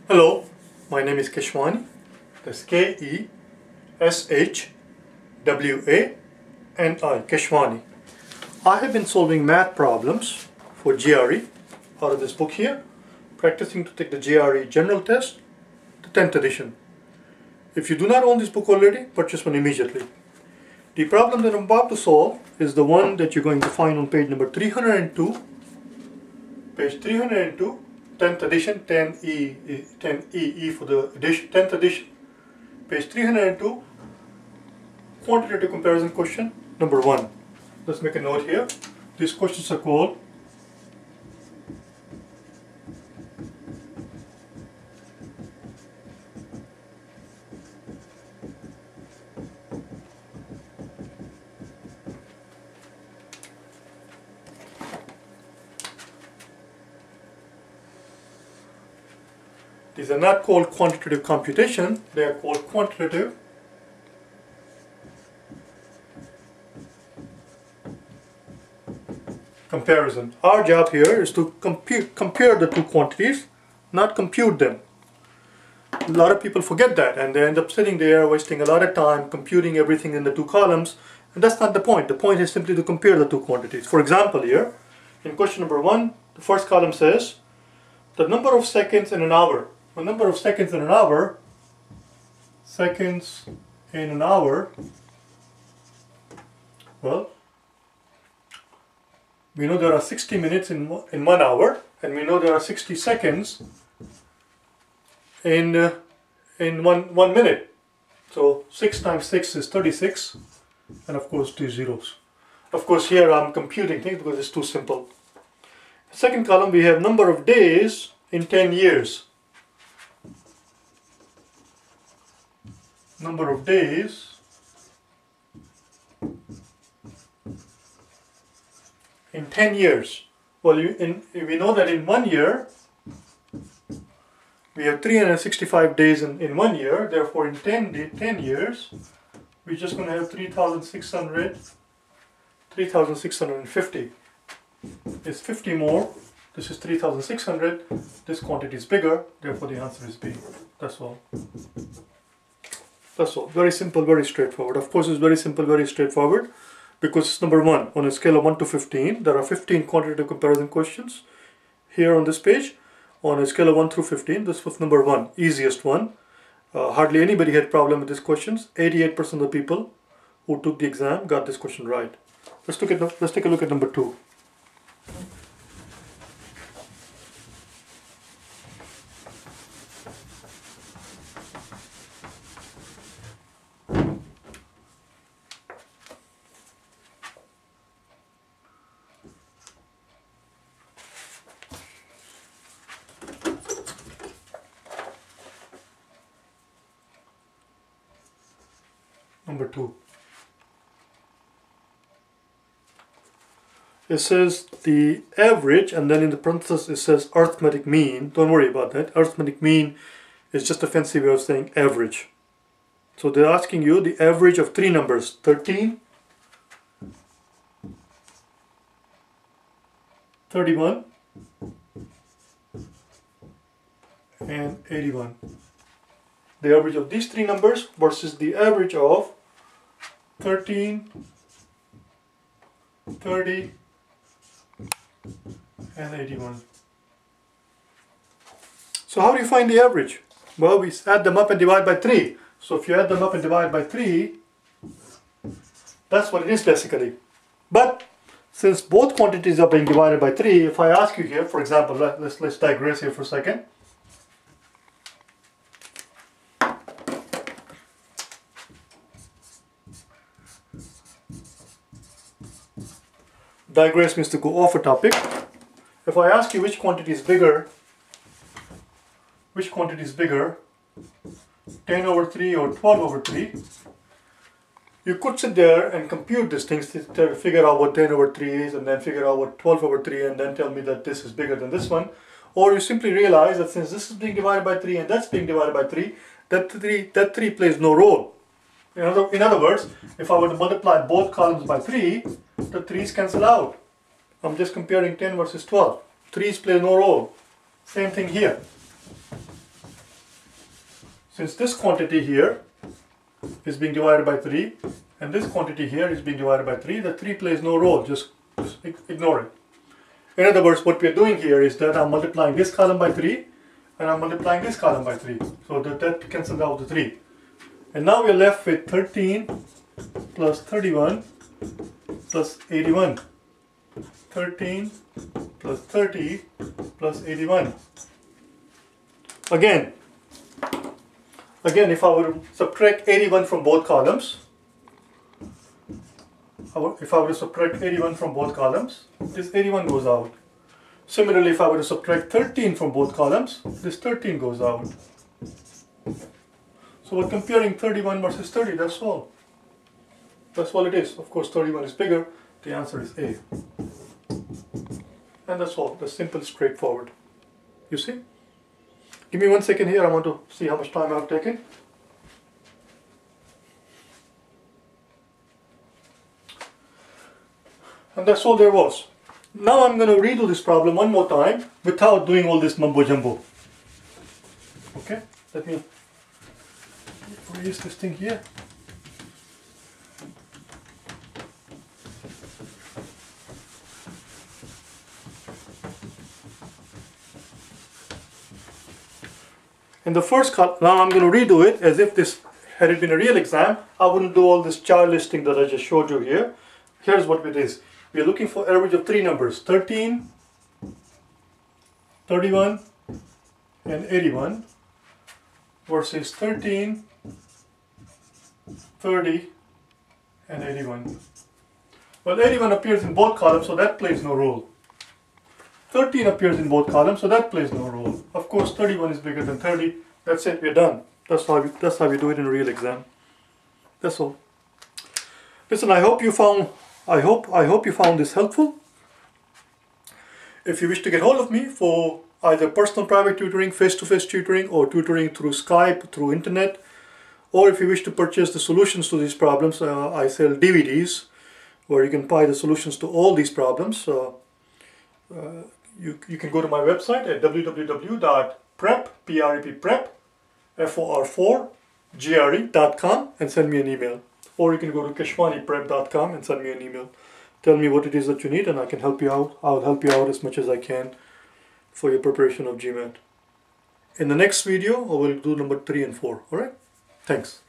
Hello, my name is Keshwani. That's K-E-S-H-W-A-N-I, Keshwani. I have been solving math problems for GRE out of this book here, practicing to take the GRE general test, the 10th edition. If you do not own this book already, purchase one immediately. The problem that I'm about to solve is the one that you're going to find on page number 302, page 302, 10th edition, 10EE for the edition, 10th edition, page 302, quantitative comparison question number 1. Let's make a note here. These questions are called these are not called quantitative computation, they are called quantitative comparison. Our job here is to compare the two quantities, not compute them. A lot of people forget that and they end up sitting there wasting a lot of time computing everything in the two columns, and that's not the point. The point is simply to compare the two quantities. For example, here in question number 1, the first column says the number of seconds in an hour. The number of seconds in an hour, well, we know there are 60 minutes in 1 hour, and we know there are 60 seconds in 1 minute. So 6 times 6 is 36, and of course 2 zeros. Of course here I'm computing things because it's too simple. The second column we have number of days in 10 years. Number of days in 10 years. Well, we know that in 1 year we have 365 days in 1 year. Therefore, in 10 years, we're just going to have 3,650. It's 50 more. This is 3,600. This quantity is bigger. Therefore, the answer is B. That's all. That's all. Very simple, very straightforward. Of course, it's very simple, very straightforward because it's number 1. On a scale of 1 to 15, there are 15 quantitative comparison questions here on this page. On a scale of 1 through 15, this was number 1, easiest one. Hardly anybody had problem with these questions. 88% of the people who took the exam got this question right. Let's take a look at number 2. Number 2. It says the average, and then in the parentheses it says arithmetic mean. Don't worry about that. Arithmetic mean is just a fancy way of saying average. So they're asking you the average of 3 numbers, 13, 31, and 81. The average of these 3 numbers versus the average of 13, 30, and 81. So how do you find the average? Well, we add them up and divide by 3. So if you add them up and divide by 3, that's what it is basically. But since both quantities are being divided by 3, if I ask you here, for example, let's digress here for a second. Digress means to go off a topic. If I ask you which quantity is bigger, 10 over 3 or 12 over 3, you could sit there and compute these things to figure out what 10 over 3 is and then figure out what 12 over 3 and then tell me that this is bigger than this one. Or you simply realize that since this is being divided by 3 and that's being divided by 3, that 3 plays no role. In other words, if I were to multiply both columns by 3, the 3's cancel out. I'm just comparing 10 versus 12. 3's play no role. Same thing here. since this quantity here is being divided by 3 and this quantity here is being divided by 3, the 3 plays no role, just ignore it. In other words, what we are doing here is that I'm multiplying this column by 3 and I'm multiplying this column by 3. So that cancels out the 3. And now we're left with 13 plus 31 plus 81. 13 plus 30 plus 81. Again, if I were to subtract 81 from both columns, this 81 goes out. Similarly, if I were to subtract 13 from both columns, this 13 goes out. So we're comparing 31 versus 30, that's all. That's all it is. Of course, 31 is bigger. The answer is A. And that's all. That's simple, straightforward. You see? Give me 1 second here. I want to see how much time I've taken. And that's all there was. Now I'm going to redo this problem one more time without doing all this mumbo jumbo. Okay? Let me erase this thing here. In the first cut, now I'm going to redo it as if this had it been a real exam. I wouldn't do all this childish thing that I just showed you here. Here's what it is. We are looking for average of 3 numbers, 13, 31 and 81 versus 13, 30 and 81. Well, 81 appears in both columns, so that plays no role. 13 appears in both columns, so that plays no role. Of course, 31 is bigger than 30. That's it, we're done. That's how we do it in a real exam. That's all. Listen, I hope you found this helpful. If you wish to get hold of me for either personal private tutoring, face-to-face tutoring, or tutoring through Skype, through internet, or if you wish to purchase the solutions to these problems, I sell DVDs where you can buy the solutions to all these problems. You can go to my website at www.prep.gre.com and send me an email. Or you can go to KeshwaniPrep.com and send me an email. Tell me what it is that you need and I can help you out. I'll help you out as much as I can for your preparation of GMAT. In the next video, I will do number 3 and 4. Alright? Thanks.